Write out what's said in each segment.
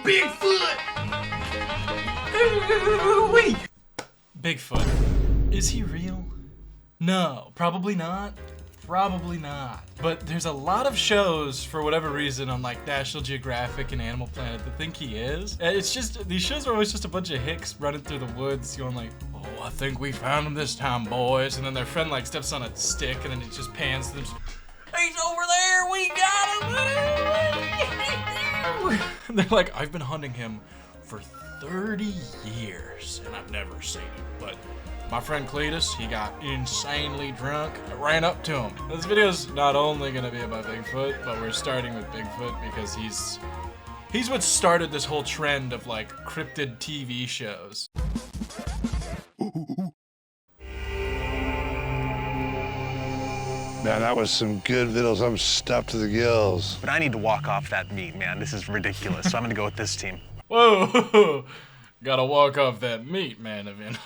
Bigfoot! Wait! Bigfoot. Is he real? No, probably not. Probably not. But there's a lot of shows, for whatever reason, on like National Geographic and Animal Planet that think he is. And it's just, these shows are always just a bunch of hicks running through the woods going like, oh, I think we found him this time, boys. And then their friend like steps on a stick and then it just pans to them. He's over there, we got him! And they're like, I've been hunting him for 30 years and I've never seen him, but my friend Cletus, he got insanely drunk. I ran up to him. This video's not only gonna be about Bigfoot, but we're starting with Bigfoot because he's what started this whole trend of like cryptid TV shows. Man, that was some good vittles. I'm stuffed to the gills. But I need to walk off that meat, man. This is ridiculous, so I'm gonna go with this team. Whoa! Gotta walk off that meat, man. I mean,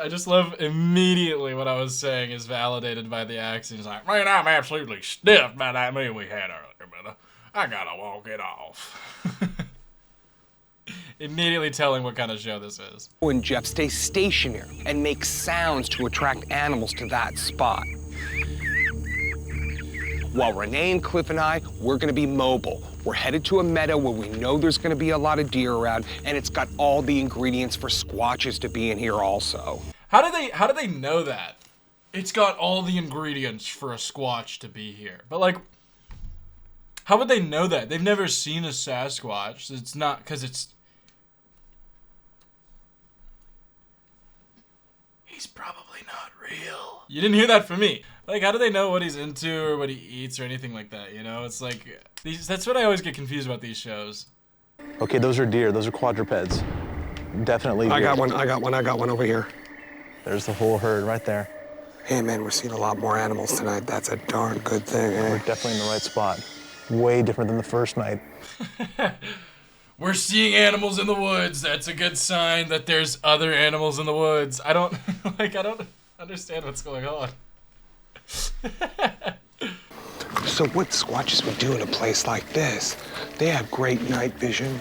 I just love immediately what I was saying is validated by the accent. He's like, man, I'm absolutely stiffed by that meat we had earlier, but I gotta walk it off. Immediately telling what kind of show this is. When Jeff stays stationary and makes sounds to attract animals to that spot. While Renee and Cliff and I, we're gonna be mobile. We're headed to a meadow where we know there's gonna be a lot of deer around, and it's got all the ingredients for squatches to be in here also. How do they know that? It's got all the ingredients for a squatch to be here. But like, how would they know that? They've never seen a Sasquatch. It's not, cause he's probably not real. You didn't hear that from me. Like, how do they know what he's into or what he eats or anything like that, you know? It's like, that's what I always get confused about these shows. Okay, those are deer. Those are quadrupeds. Definitely deer. I got one over here. There's the whole herd right there. Hey man, we're seeing a lot more animals tonight. That's a darn good thing, eh? We're definitely in the right spot. Way different than the first night. We're seeing animals in the woods. That's a good sign that there's other animals in the woods. I don't understand what's going on. So what squatches would do in a place like this? They have great night vision.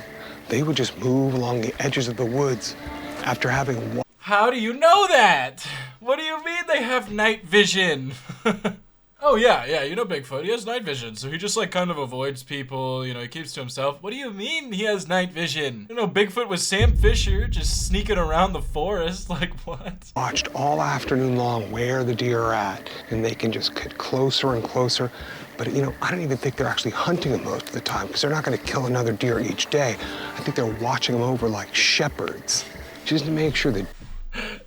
They would just move along the edges of the woods after having... How do you know that? What do you mean they have night vision? Oh yeah, you know Bigfoot, he has night vision, so he just like kind of avoids people, you know, he keeps to himself. What do you mean he has night vision? You know, Bigfoot was Sam Fisher, just sneaking around the forest, like what? Watched all afternoon long where the deer are at, and they can just get closer and closer. But you know, I don't even think they're actually hunting them most of the time, because they're not gonna kill another deer each day. I think they're watching them over like shepherds, just to make sure that...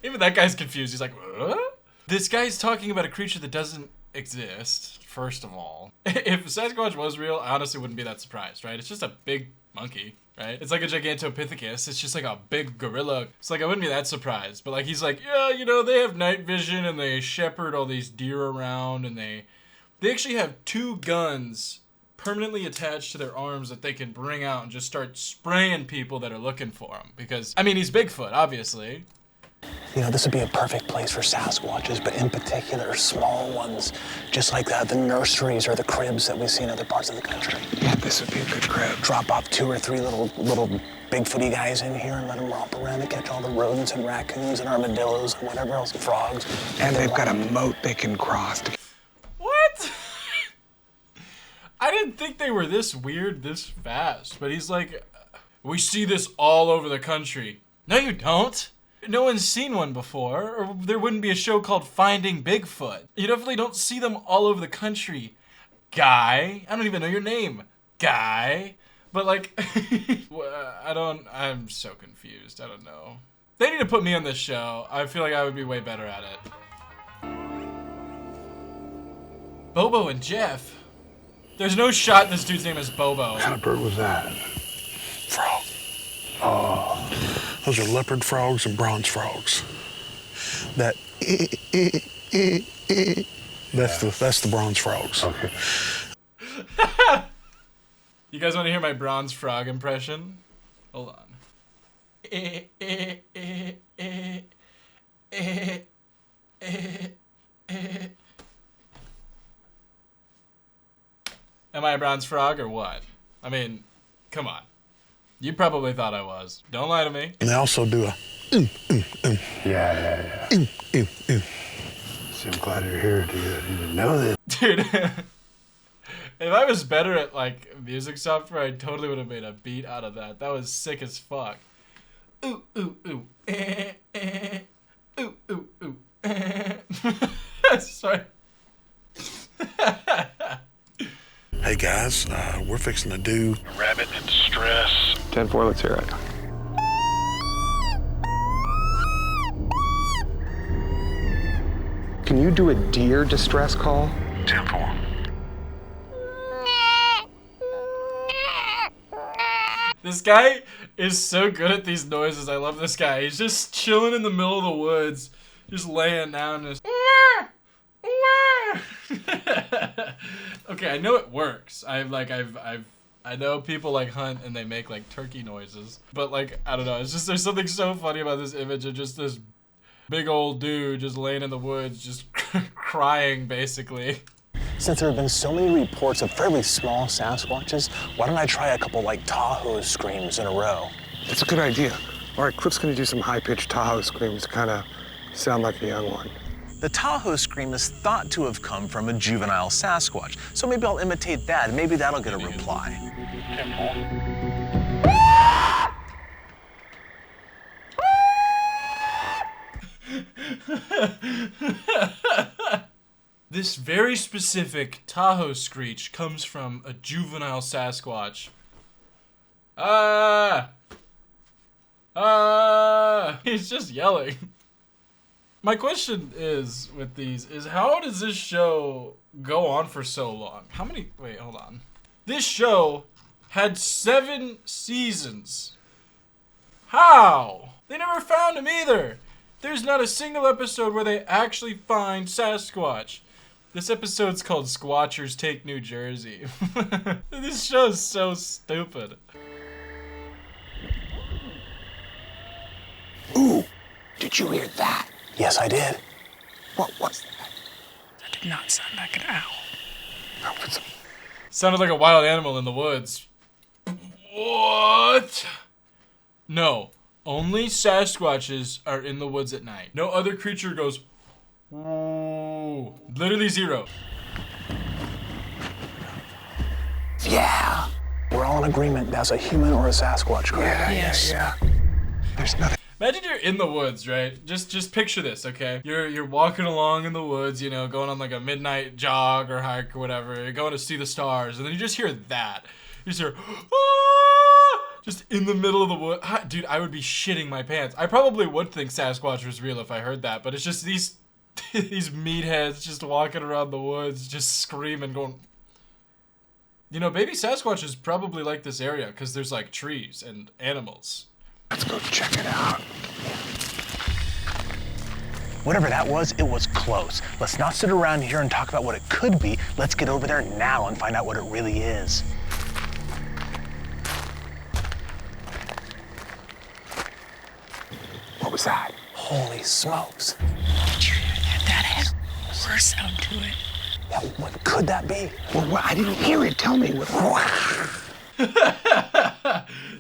Even that guy's confused, he's like, what? This guy's talking about a creature that doesn't exist, first of all. If Sasquatch was real, I honestly wouldn't be that surprised, right? It's just a big monkey, right? It's like a Gigantopithecus. It's just like a big gorilla. It's like I wouldn't be that surprised. But like he's like, yeah, you know, they have night vision and they shepherd all these deer around and they actually have 2 guns permanently attached to their arms that they can bring out and just start spraying people that are looking for them. Because, I mean, he's Bigfoot, obviously. You know, this would be a perfect place for Sasquatches, but in particular, small ones, just like the nurseries or the cribs that we see in other parts of the country. Yeah, this would be a good crib. Drop off 2 or 3 little Bigfooty guys in here and let them romp around and catch all the rodents and raccoons and armadillos and whatever else, frogs. And they've got a moat they can cross. What? I didn't think they were this weird this fast, but he's like, we see this all over the country. No, you don't. No one's seen one before, or there wouldn't be a show called Finding Bigfoot. You definitely don't see them all over the country. Guy. I don't even know your name. Guy. But like, I'm so confused. I don't know. They need to put me on this show. I feel like I would be way better at it. Bobo and Jeff. There's no shot this dude's name is Bobo. What kind of bird was that? Frog. Oh. Those are leopard frogs and bronze frogs. That's the bronze frogs. Okay. You guys want to hear my bronze frog impression? Hold on. Am I a bronze frog or what? I mean, come on. You probably thought I was. Don't lie to me. And they also do a Yeah. So I'm glad you're here, dude. I didn't know that. Dude, if I was better at, like, music software, I totally would have made a beat out of that. That was sick as fuck. Ooh, ooh, ooh. Ooh, ooh, ooh. Sorry. hey guys, we're fixing to do a rabbit in distress. 10-4, let's hear it. Can you do a deer distress call? 10-4. This guy is so good at these noises. I love this guy. He's just chilling in the middle of the woods, just laying down and just... Okay, I know it works. I know people like hunt and they make like turkey noises, but like I don't know. It's just there's something so funny about this image of just this big old dude just laying in the woods, just crying basically. Since there have been so many reports of fairly small Sasquatches, why don't I try a couple like Tahoe screams in a row? That's a good idea. All right, Cliff's gonna do some high-pitched Tahoe screams to kind of sound like a young one. The Tahoe scream is thought to have come from a juvenile Sasquatch, so maybe I'll imitate that, and maybe that'll get a reply. This very specific Tahoe screech comes from a juvenile Sasquatch. He's just yelling. My question is, with these, is how does this show go on for so long? How many, wait, hold on. This show had 7 seasons. How? They never found him either. There's not a single episode where they actually find Sasquatch. This episode's called Squatchers Take New Jersey. This show's so stupid. Ooh, did you hear that? Yes, I did. What was that? That did not sound like an owl. That was Sounded like a wild animal in the woods. What? No, only Sasquatches are in the woods at night. No other creature goes, whoa. Literally 0. Yeah. We're all in agreement that's a human or a Sasquatch, correct? yeah. There's nothing. Imagine you're in the woods, right? Just picture this, okay? You're walking along in the woods, you know, going on like a midnight jog or hike or whatever. You're going to see the stars, and then you just hear that. You just hear, ah! Just in the middle of the wood. Dude, I would be shitting my pants. I probably would think Sasquatch was real if I heard that, but it's just these these meatheads just walking around the woods, just screaming, going. You know, baby Sasquatches probably like this area because there's like trees and animals. Let's go check it out. Whatever that was, it was close. Let's not sit around here and talk about what it could be. Let's get over there now and find out what it really is. What was that? Holy smokes. Did you hear that? That had a roar sound to it. Yeah, what could that be? Well, I didn't hear it. Tell me what.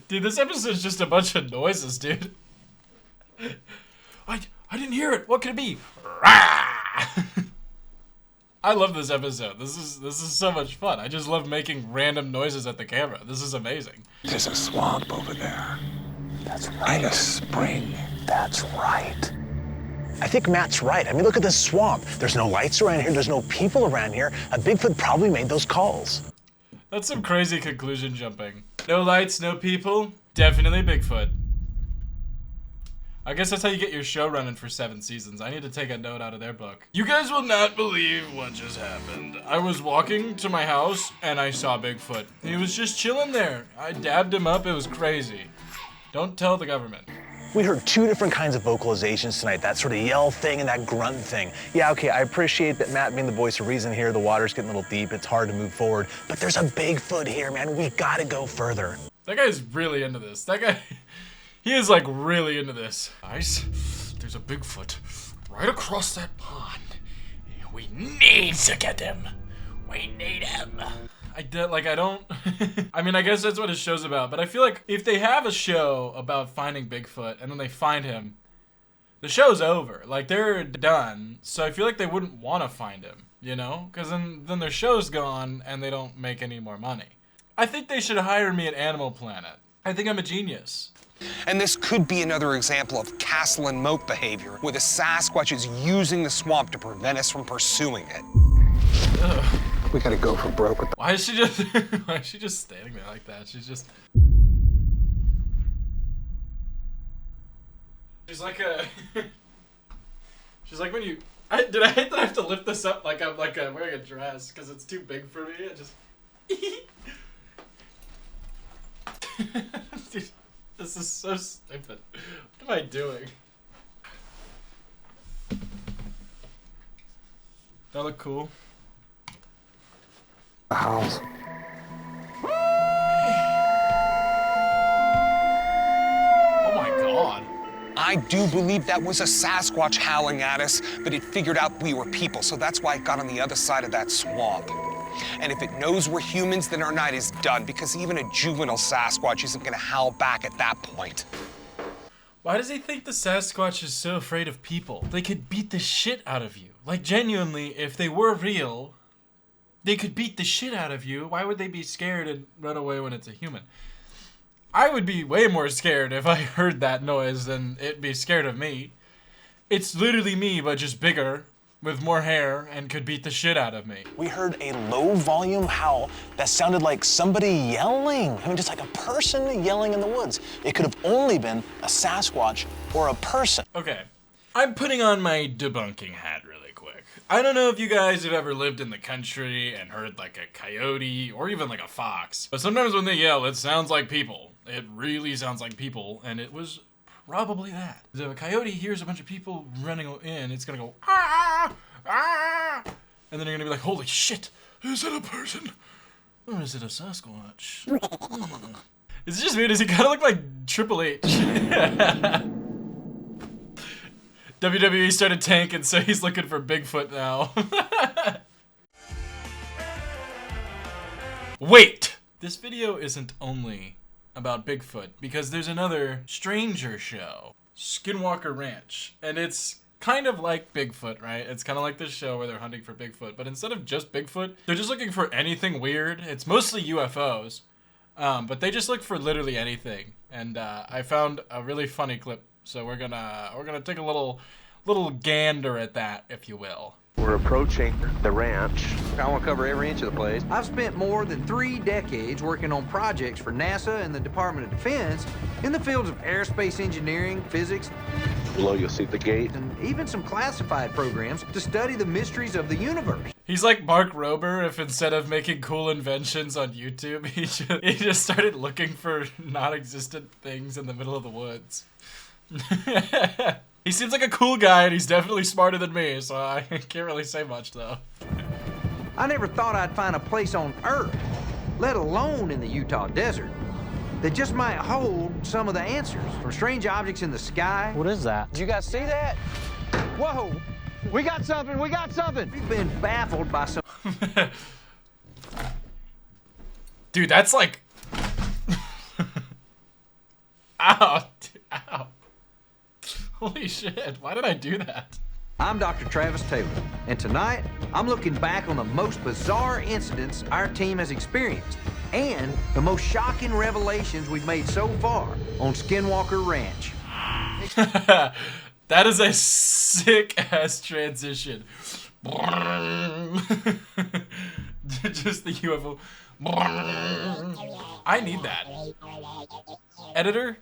Dude, this episode's just a bunch of noises, dude. I didn't hear it. What could it be? I love this episode. This is so much fun. I just love making random noises at the camera. This is amazing. There's a swamp over there. That's right. And a spring. That's right. I think Matt's right. I mean, look at this swamp. There's no lights around here. There's no people around here. A Bigfoot probably made those calls. That's some crazy conclusion jumping. No lights, no people. Definitely Bigfoot. I guess that's how you get your show running for 7 seasons. I need to take a note out of their book. You guys will not believe what just happened. I was walking to my house and I saw Bigfoot. He was just chilling there. I dabbed him up. It was crazy. Don't tell the government. We heard 2 different kinds of vocalizations tonight, that sort of yell thing and that grunt thing. Yeah, okay, I appreciate that Matt being the voice of reason here. The water's getting a little deep. It's hard to move forward. But there's a Bigfoot here, man. We gotta go further. That guy's really into this. That guy, he is like really into this. Guys, there's a Bigfoot right across that pond. We need to get him. We need him. I don't. I mean, I guess that's what his show's about. But I feel like if they have a show about finding Bigfoot and then they find him, the show's over. Like, they're done. So I feel like they wouldn't want to find him, you know? Because then their show's gone and they don't make any more money. I think they should hire me at Animal Planet. I think I'm a genius. And this could be another example of castle and moat behavior, where the Sasquatch is using the swamp to prevent us from pursuing it. Ugh. We gotta go for broke with Why is she just why is she just standing there like that? She's like a she's like when you did I hate that I have to lift this up like I'm wearing a dress because it's too big for me. I just Dude, this is so stupid. What am I doing? Do I look cool? the house. Oh my god. I do believe that was a Sasquatch howling at us, but it figured out we were people, so that's why it got on the other side of that swamp. And if it knows we're humans, then our night is done, because even a juvenile Sasquatch isn't gonna howl back at that point. Why does he think the Sasquatch is so afraid of people? They could beat the shit out of you. Like, genuinely, if they were real, they could beat the shit out of you. Why would they be scared and run away when it's a human? I would be way more scared if I heard that noise than it'd be scared of me. It's literally me, but just bigger, with more hair, and could beat the shit out of me. We heard a low volume howl that sounded like somebody yelling. I mean, just like a person yelling in the woods. It could have only been a Sasquatch or a person. Okay, I'm putting on my debunking hat really quick. I don't know if you guys have ever lived in the country and heard like a coyote or even like a fox, but sometimes when they yell, it sounds like people. It really sounds like people, and it was probably that. If a coyote hears a bunch of people running in, it's gonna go, ah, ah, and then you're gonna be like, holy shit, is it a person? Or is it a Sasquatch? Is it just me? Does he kind of look like Triple H? WWE started tanking, so he's looking for Bigfoot now. Wait! This video isn't only about Bigfoot, because there's another stranger show, Skinwalker Ranch, and it's kind of like Bigfoot, right? It's kind of like this show where they're hunting for Bigfoot, but instead of just Bigfoot, they're just looking for anything weird. It's mostly UFOs, but they just look for literally anything, and I found a really funny clip, so we're gonna take a little gander at that, if you will. We're approaching the ranch. I want to cover every inch of the place. I've spent more than 3 decades working on projects for NASA and the Department of Defense in the fields of aerospace engineering, physics, Below you'll see the gate. and even some classified programs to study the mysteries of the universe. He's like Mark Rober if instead of making cool inventions on YouTube, he just started looking for non-existent things in the middle of the woods. He seems like a cool guy, and he's definitely smarter than me, so I can't really say much, though. I never thought I'd find a place on Earth, let alone in the Utah desert, that just might hold some of the answers. From strange objects in the sky. What is that? Did you guys see that? Whoa! We got something! We got something! We've been baffled by some... Dude, that's like... Ow. Dude, ow. Holy shit, why did I do that? I'm Dr. Travis Taylor, and tonight, I'm looking back on the most bizarre incidents our team has experienced, and the most shocking revelations we've made so far on Skinwalker Ranch. That is a sick-ass transition. Just the UFO. I need that. Editor,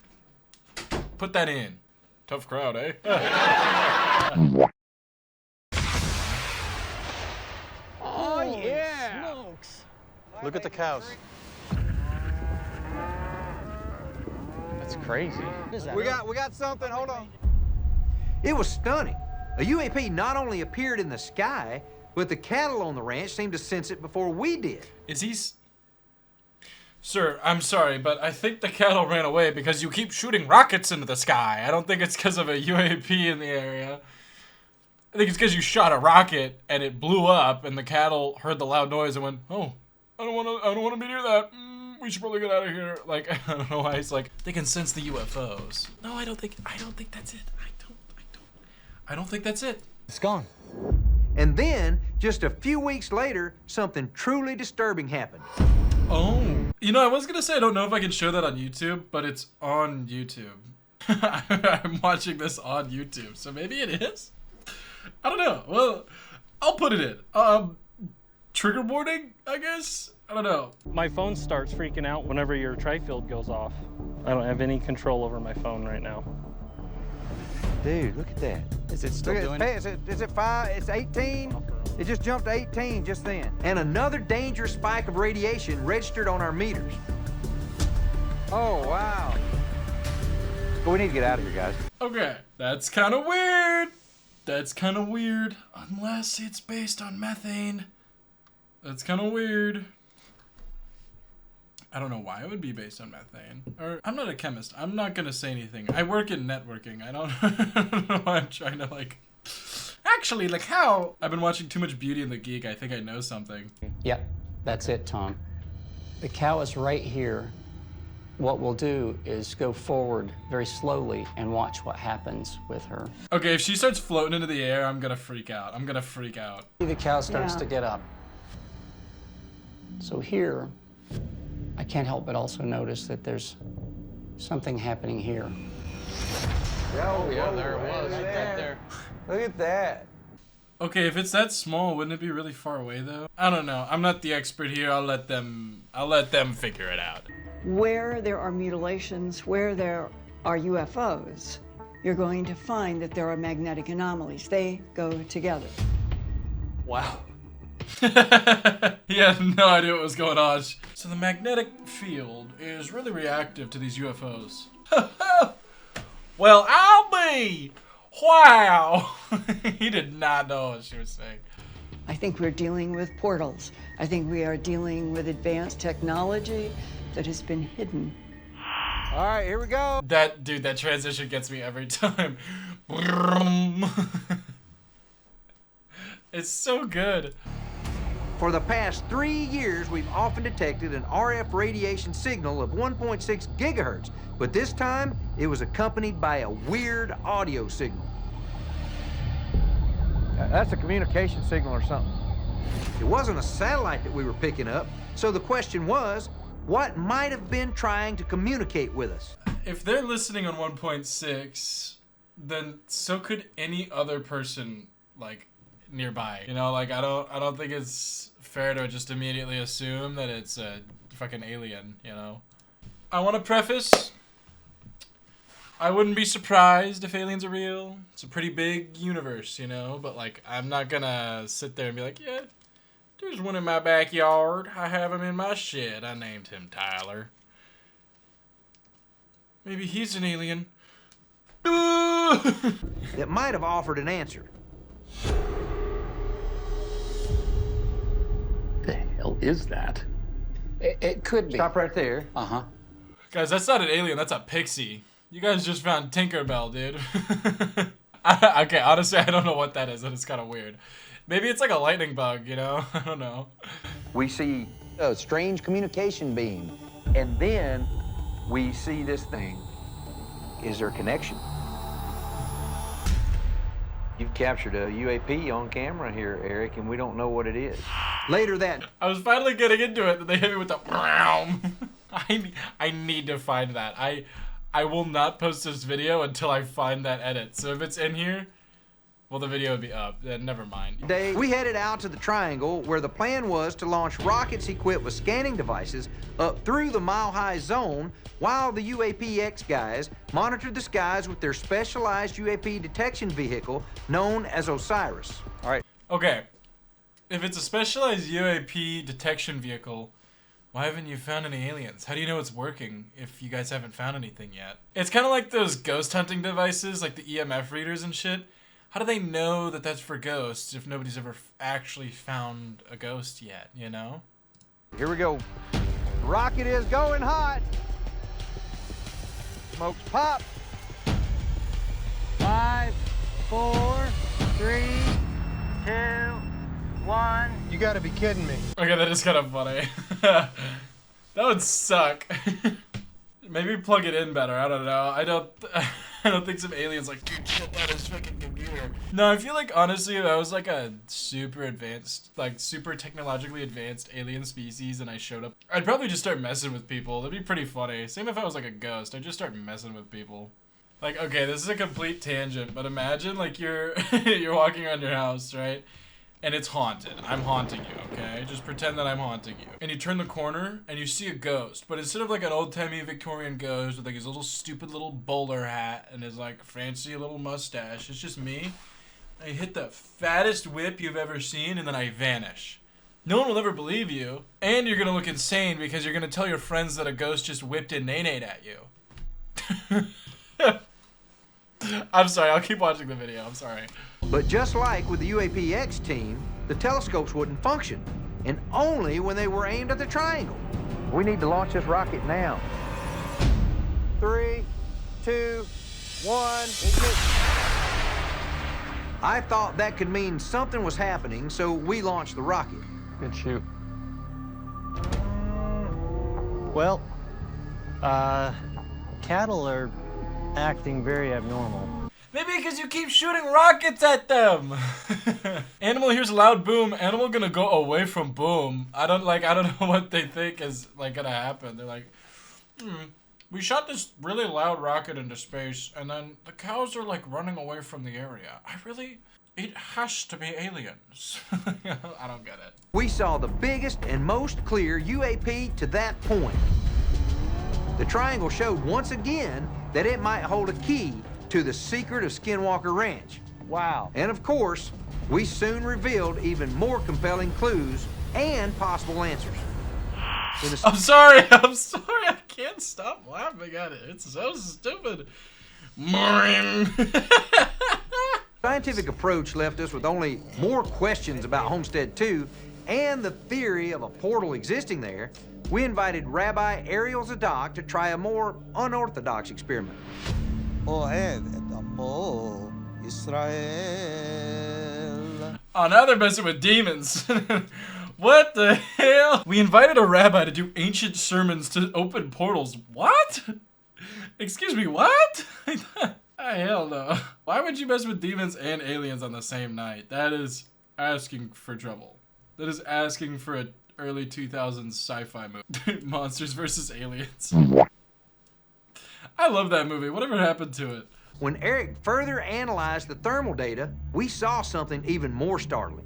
put that in. Tough crowd, eh? Oh, yeah! Look at the cows. That's crazy. We got something. Hold on. It was stunning. A UAP not only appeared in the sky, but the cattle on the ranch seemed to sense it before we did. Is he... Sir, I'm sorry, but I think the cattle ran away because you keep shooting rockets into the sky. I don't think it's because of a UAP in the area. I think it's because you shot a rocket and it blew up and the cattle heard the loud noise and went, oh, I don't want to be near that. We should probably get out of here. Like, I don't know why he's like, they can sense the UFOs. No, I don't think that's it. I don't think that's it. It's gone. And then, just a few weeks later, something truly disturbing happened. Oh. You know, I was gonna say I don't know if I can show that on YouTube, but it's on YouTube. I'm watching this on YouTube, so maybe it is? I don't know. Well, I'll put it in. Trigger warning, I guess? I don't know. My phone starts freaking out whenever your tri-field goes off. I don't have any control over my phone right now. Dude, look at that. Is it still doing it? Is it 5? It's 18. It just jumped to 18 just then. And another dangerous spike of radiation registered on our meters. Oh, wow. Well, we need to get out of here, guys. Okay, that's kind of weird. That's kind of weird. Unless it's based on methane. That's kind of weird. I don't know why it would be based on methane. Or, I'm not a chemist. I'm not gonna say anything. I work in networking. I don't know why I'm trying to like... Actually, like how? I've been watching too much Beauty and the Geek. I think I know something. Yep, that's it, Tom. The cow is right here. What we'll do is go forward very slowly and watch what happens with her. Okay, if she starts floating into the air, I'm gonna freak out. I'm gonna freak out. The cow starts to get up. So here, I can't help but also notice that there's something happening here. Oh, yeah, there it was. Right there. Look at that. Okay, if it's that small, wouldn't it be really far away though? I don't know. I'm not the expert here. I'll let them figure it out. Where there are mutilations, where there are UFOs, you're going to find that there are magnetic anomalies. They go together. Wow. He had no idea what was going on. So the magnetic field is really reactive to these UFOs. Well, I'll be. Wow. He did not know what she was saying. I think we're dealing with portals. I think we are dealing with advanced technology that has been hidden. All right, here we go. That transition gets me every time. It's so good. For the past 3 years, we've often detected an RF radiation signal of 1.6 gigahertz, but this time it was accompanied by a weird audio signal. That's a communication signal or something. It wasn't a satellite that we were picking up, so the question was, what might have been trying to communicate with us? If they're listening on 1.6, then so could any other person, like, nearby. You know, like, I don't think it's fair to just immediately assume that it's a fucking alien, you know? I want to preface, I wouldn't be surprised if aliens are real. It's a pretty big universe, you know? But, like, I'm not gonna sit there and be like, yeah, there's one in my backyard. I have him in my shed. I named him Tyler. Maybe he's an alien. That might have offered an answer. The hell is that? It could be. Stop right there. Uh-huh. Guys, that's not an alien. That's a pixie. You guys just found Tinkerbell, dude. Okay, honestly, I don't know what that is, and it's kind of weird. Maybe it's like a lightning bug, you know? I don't know. We see a strange communication beam, and then we see this thing. Is there a connection? You've captured a UAP on camera here, Eric, and we don't know what it is. Later that... I was finally getting into it, and they hit me with the... I need to find that. I will not post this video until I find that edit. So if it's in here, well, the video would be up. Then never mind. We headed out to the Triangle, where the plan was to launch rockets equipped with scanning devices up through the mile-high zone, while the UAPX guys monitored the skies with their specialized UAP detection vehicle known as Osiris. All right. Okay. If it's a specialized UAP detection vehicle, why haven't you found any aliens? How do you know it's working if you guys haven't found anything yet? It's kind of like those ghost hunting devices, like the EMF readers and shit. How do they know that that's for ghosts if nobody's ever actually found a ghost yet, you know? Here we go. Rocket is going hot. Smokes pop. 5, 4, 3, 2, 1. You gotta be kidding me. Okay, that is kind of funny. That would suck. Maybe plug it in better. I don't know. I don't think some aliens like, dude, shut down his fucking computer. No, I feel like honestly, if I was like a super advanced, like super technologically advanced alien species and I showed up, I'd probably just start messing with people. That'd be pretty funny. Same if I was like a ghost. I'd just start messing with people. Like, okay, this is a complete tangent, but imagine like you're you're walking around your house, right? And it's haunted. I'm haunting you, okay? Just pretend that I'm haunting you. And you turn the corner and you see a ghost, but instead of like an old-timey Victorian ghost with like his little stupid little bowler hat and his like fancy little mustache, it's just me. I hit the fattest whip you've ever seen and then I vanish. No one will ever believe you, and you're gonna look insane because you're gonna tell your friends that a ghost just whipped a nay-nay at you. I'm sorry, I'll keep watching the video, I'm sorry. But just like with the UAPX team, the telescopes wouldn't function, and only when they were aimed at the triangle. We need to launch this rocket now. 3, 2, 1. I thought that could mean something was happening, so we launched the rocket. Good shoot. Well, cattle are acting very abnormal. Maybe because you keep shooting rockets at them. Animal hears a loud boom. Animal gonna go away from boom. I don't know what they think is like gonna happen. They're like, we shot this really loud rocket into space, and then the cows are like running away from the area. It has to be aliens. I don't get it. We saw the biggest and most clear UAP to that point. The triangle showed once again that it might hold a key to the secret of Skinwalker Ranch. Wow. And of course, we soon revealed even more compelling clues and possible answers. I'm sorry, I can't stop laughing at it. It's so stupid. Scientific approach left us with only more questions about Homestead 2 and the theory of a portal existing there. We invited Rabbi Ariel Zadok to try a more unorthodox experiment. Israel. Oh, now they're messing with demons. What the hell? We invited a rabbi to do ancient sermons to open portals. What? Excuse me, what? Hell no. Why would you mess with demons and aliens on the same night? That is asking for trouble. That is asking for an early 2000s sci-fi movie. Monsters versus aliens. I love that movie. Whatever happened to it? When Eric further analyzed the thermal data, we saw something even more startling.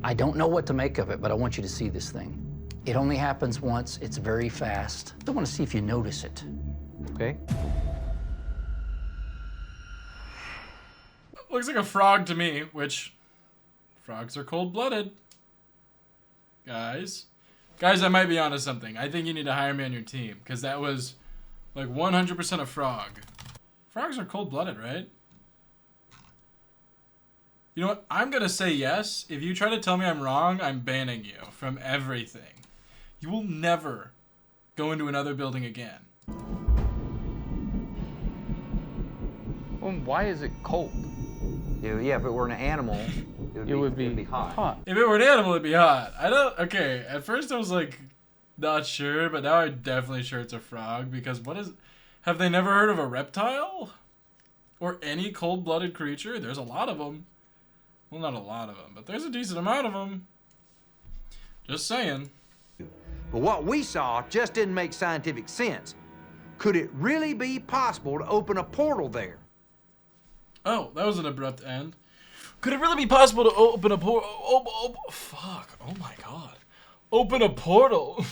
I don't know what to make of it, but I want you to see this thing. It only happens once. It's very fast. I want to see if you notice it. Okay. Looks like a frog to me, which frogs are cold-blooded. Guys, I might be onto something. I think you need to hire me on your team, because that was like 100% a frog. Frogs are cold-blooded, right? You know what? I'm gonna say yes. If you try to tell me I'm wrong, I'm banning you from everything. You will never go into another building again. Well, why is it cold? Yeah, if it were an animal, it would be hot. If it were an animal, it'd be hot. Okay, at first I was like, not sure, but now I'm definitely sure it's a frog, because have they never heard of a reptile? Or any cold-blooded creature? There's a lot of them. Well, not a lot of them, but there's a decent amount of them. Just saying. But what we saw just didn't make scientific sense. Could it really be possible to open a portal there? Oh, that was an abrupt end. Could it really be possible to open a portal? Fuck. Oh my god. Open a portal.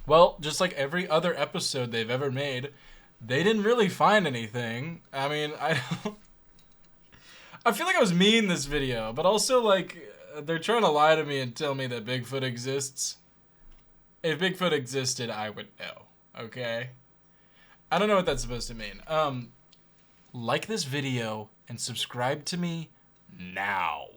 Well, just like every other episode they've ever made, they didn't really find anything. I mean, I feel like I was mean this video, but also like they're trying to lie to me and tell me that Bigfoot exists. If Bigfoot existed, I would know. Okay? I don't know what that's supposed to mean. Like this video and subscribe to me now.